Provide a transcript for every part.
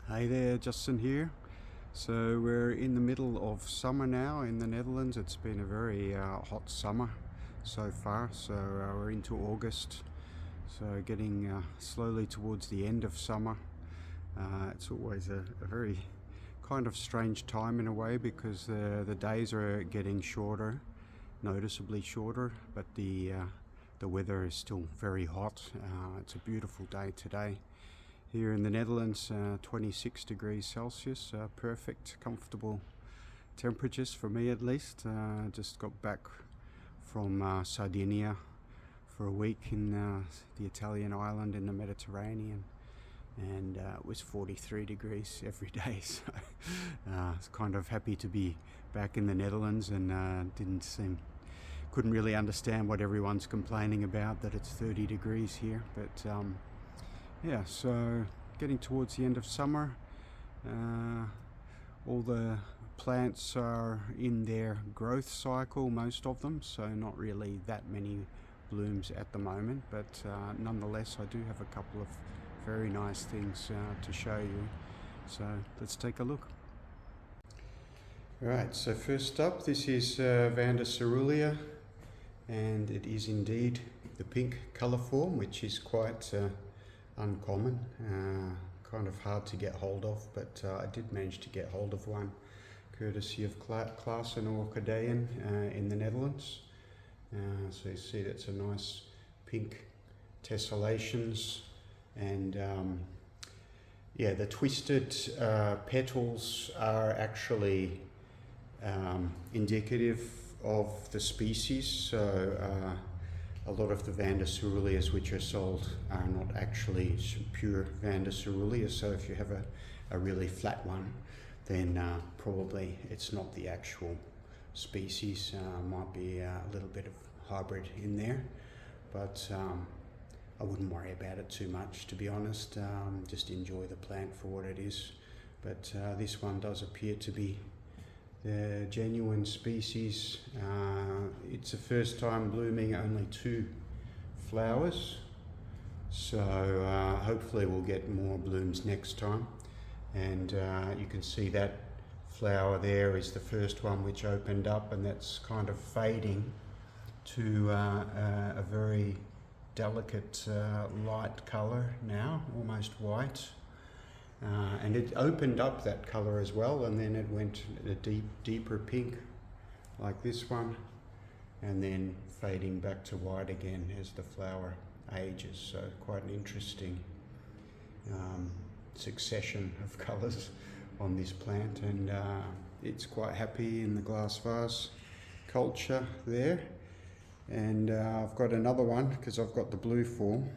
Hey there, Justin here. So we're in the middle of summer now in the Netherlands. It's been a very hot summer so far. So we're into August. So getting slowly towards the end of summer. It's always a very kind of strange time in a way because the days are getting shorter, noticeably shorter, but the weather is still very hot. It's a beautiful day today. Here in the Netherlands, 26 degrees Celsius, perfect, comfortable temperatures for me at least. Just got back from Sardinia for a week in the Italian island in the Mediterranean, and it was 43 degrees every day. So I was kind of happy to be back in the Netherlands, and couldn't really understand what everyone's complaining about, that it's 30 degrees here, but yeah, so getting towards the end of summer, all the plants are in their growth cycle, most of them, so not really that many blooms at the moment, but nonetheless I do have a couple of very nice things to show you, so let's take a look. Right, so first up, this is Vanda coerulea, and it is indeed the pink colour form, which is quite uncommon, kind of hard to get hold of, but I did manage to get hold of one courtesy of Claas and Orchideeën in the Netherlands. So you see that's a nice pink tessellations, and yeah, the twisted petals are actually indicative of the species. So a lot of the Vanda coeruleas which are sold are not actually pure Vanda coeruleas, so if you have a really flat one, then probably it's not the actual species. Might be a little bit of hybrid in there, but I wouldn't worry about it too much, to be honest. Just enjoy the plant for what it is. But this one does appear to be the genuine species. It's the first time blooming only 2 flowers, so hopefully we'll get more blooms next time. And you can see that flower there is the first one which opened up, and that's kind of fading to a very delicate light colour now, almost white. And it opened up that colour as well, and then it went a deeper pink like this one, and then fading back to white again as the flower ages. So quite an interesting succession of colours on this plant, and it's quite happy in the glass vase culture there. And I've got another one because I've got the blue form,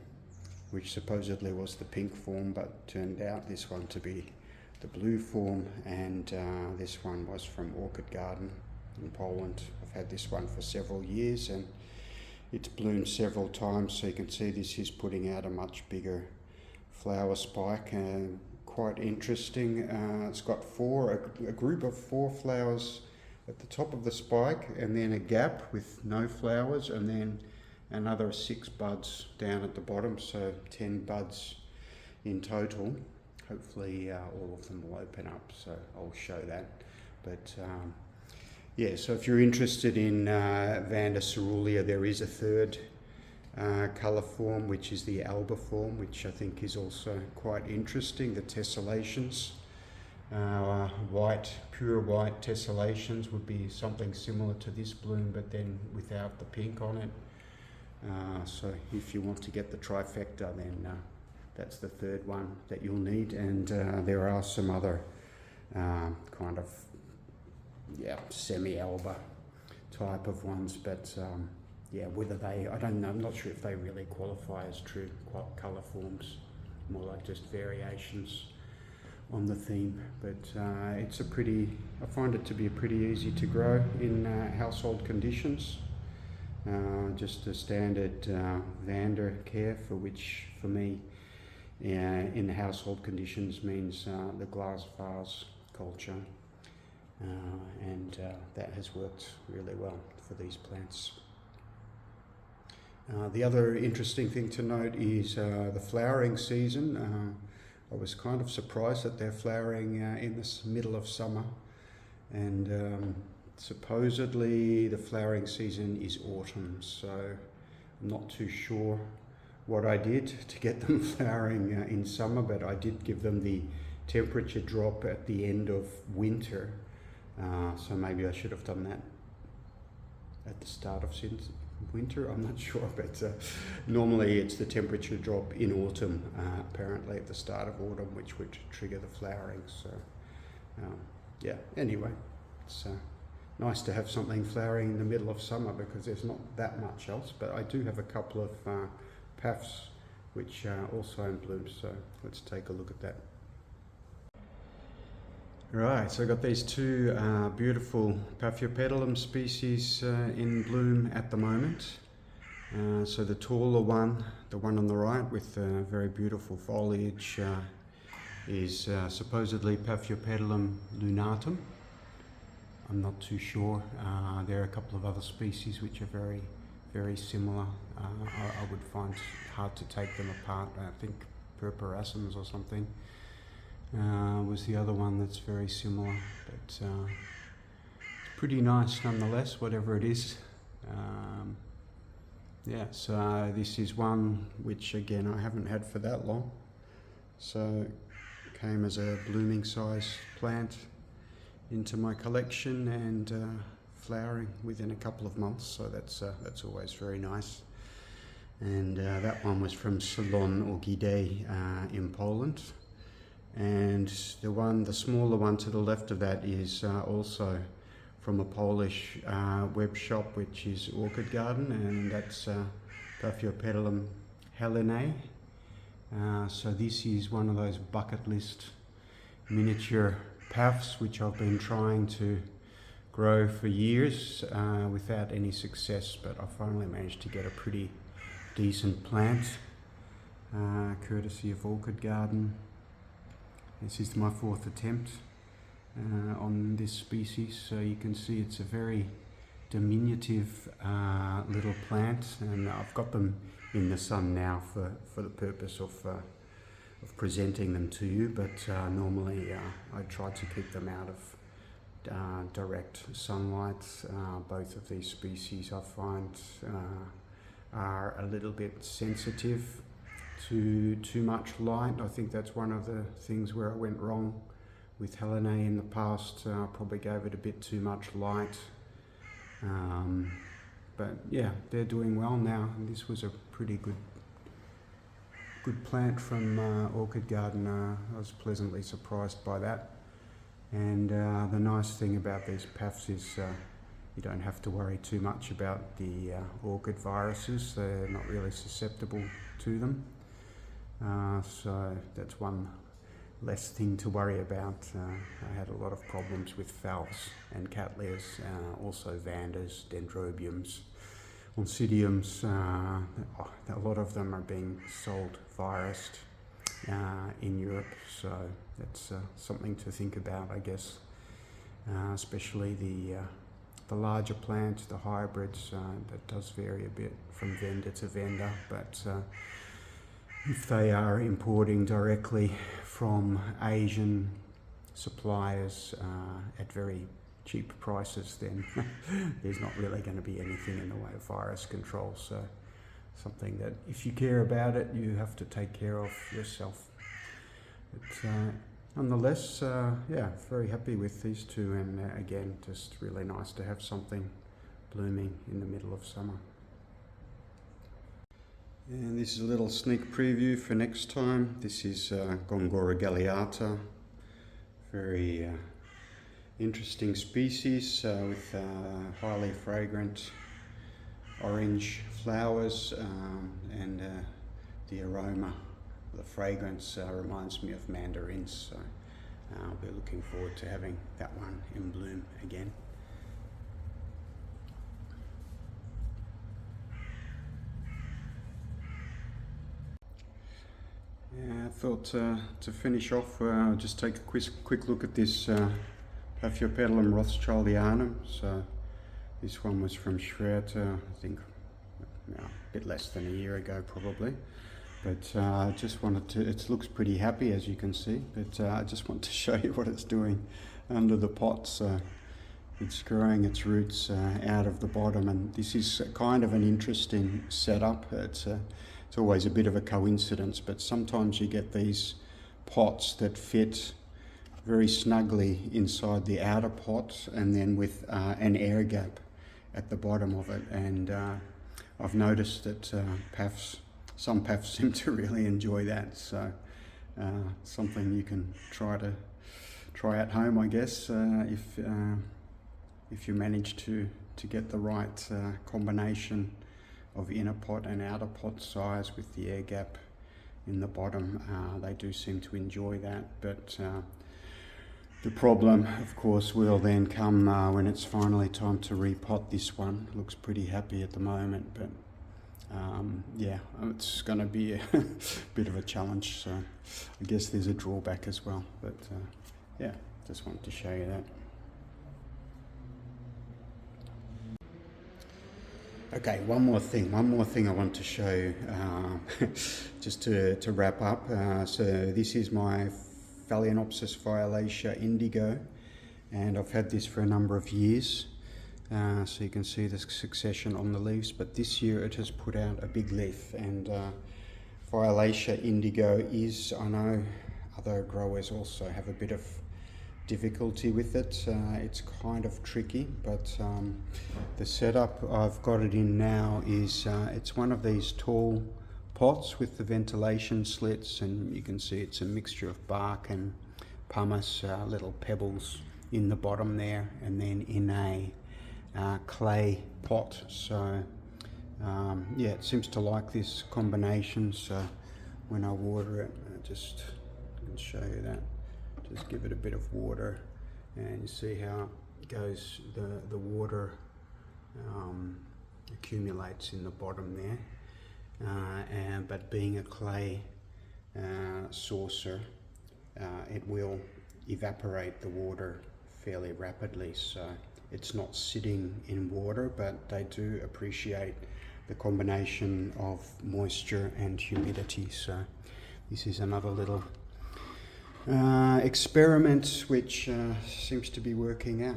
which supposedly was the pink form, but turned out this one to be the blue form, and this one was from Orchid Garden in Poland. I've had this one for several years, and it's bloomed several times, so you can see this is putting out a much bigger flower spike, and quite interesting. It's got a group of 4 flowers at the top of the spike, and then a gap with no flowers, and then another 6 buds down at the bottom, so 10 buds in total. Hopefully all of them will open up, so I'll show that. But yeah, so if you're interested in Vanda coerulea, there is a third colour form, which is the alba form, which I think is also quite interesting. The tessellations, pure white tessellations would be something similar to this bloom, but then without the pink on it. So if you want to get the trifecta, then that's the third one that you'll need. And there are some other kind of semi-alba type of ones, but yeah, whether I don't know, I'm not sure if they really qualify as true colour forms, more like just variations on the theme. But I find it to be pretty easy to grow in household conditions. Just a standard Vanda care, for which for me in household conditions means the glass vase culture, and that has worked really well for these plants. The other interesting thing to note is the flowering season. I was kind of surprised that they're flowering in the middle of summer, and supposedly the flowering season is autumn, so I'm not too sure what I did to get them flowering in summer, but I did give them the temperature drop at the end of winter, so maybe I should have done that at the start of winter, I'm not sure, but normally it's the temperature drop in autumn, apparently at the start of autumn, which would trigger the flowering. So yeah, anyway, it's nice to have something flowering in the middle of summer because there's not that much else, but I do have a couple of paphs which are also in bloom, so let's take a look at that. Right, so I've got these two beautiful Paphiopedilum species in bloom at the moment. So the taller one, the one on the right with very beautiful foliage, is supposedly Paphiopedilum lunatum. I'm not too sure. There are a couple of other species which are very, very similar. I would find it hard to take them apart. I think purpurascens or something was the other one that's very similar, but it's pretty nice nonetheless, whatever it is. Yeah, so this is one which again I haven't had for that long, so it came as a blooming size plant into my collection and flowering within a couple of months, so that's always very nice. And that one was from Salon Orchidee in Poland. And the smaller one to the left of that is also from a Polish web shop, which is Orchid Garden, and that's Paphiopedilum helenae. So this is one of those bucket list miniature paphs which I've been trying to grow for years without any success, but I finally managed to get a pretty decent plant courtesy of Orchid Garden. This is my fourth attempt on this species, so you can see it's a very diminutive little plant, and I've got them in the sun now for the purpose of presenting them to you, but normally I try to keep them out of direct sunlight. Both of these species I find are a little bit sensitive to too much light. I think that's one of the things where I went wrong with helenae in the past. Probably gave it a bit too much light. But yeah, they're doing well now. And this was a pretty good plant from Orchid Garden. I was pleasantly surprised by that. And the nice thing about these paphs is you don't have to worry too much about the orchid viruses. They're not really susceptible to them. So that's one less thing to worry about. I had a lot of problems with phals and cattleyas, also Vandas, dendrobiums, oncidiums. A lot of them are being sold virused in Europe, so that's something to think about, I guess. Especially the larger plants, the hybrids, that does vary a bit from Vanda to Vanda, but if they are importing directly from Asian suppliers at very cheap prices, then there's not really going to be anything in the way of virus control. So something that if you care about it, you have to take care of yourself. But nonetheless, yeah, very happy with these two, and again, just really nice to have something blooming in the middle of summer. And this is a little sneak preview for next time. This is Gongora galeata, very interesting species with highly fragrant orange flowers, and the aroma, the fragrance reminds me of mandarins, so I'll be looking forward to having that one in bloom again. Yeah, I thought to finish off, I'll just take a quick look at this Paphiopedilum rothschildianum. So this one was from Schroeter, I think a bit less than a year ago probably. But I just wanted to, it looks pretty happy as you can see, but I just want to show you what it's doing under the pot. So it's growing its roots out of the bottom, and this is kind of an interesting setup. It's always a bit of a coincidence, but sometimes you get these pots that fit very snugly inside the outer pot and then with an air gap at the bottom of it. And I've noticed that some paphs seem to really enjoy that. So something you can try at home, I guess, if you manage to get the right combination of inner pot and outer pot size with the air gap in the bottom. They do seem to enjoy that, but the problem, of course, will then come when it's finally time to repot this one. It looks pretty happy at the moment, but yeah, it's going to be a bit of a challenge. So I guess there's a drawback as well, but yeah, just wanted to show you that. Okay, one more thing I want to show you, just to wrap up. So this is my Phalaenopsis violacea indigo, and I've had this for a number of years. So you can see the succession on the leaves, but this year it has put out a big leaf, and violacea indigo is, I know other growers also have a bit of difficulty with it. It's kind of tricky, but the setup I've got it in now is it's one of these tall pots with the ventilation slits, and you can see it's a mixture of bark and pumice, little pebbles in the bottom there, and then in a clay pot. So yeah, it seems to like this combination. So when I water it, I can show you that. Just give it a bit of water, and you see how it goes. The water accumulates in the bottom there, but being a clay saucer, it will evaporate the water fairly rapidly. So it's not sitting in water, but they do appreciate the combination of moisture and humidity. So this is another little experiment which seems to be working out.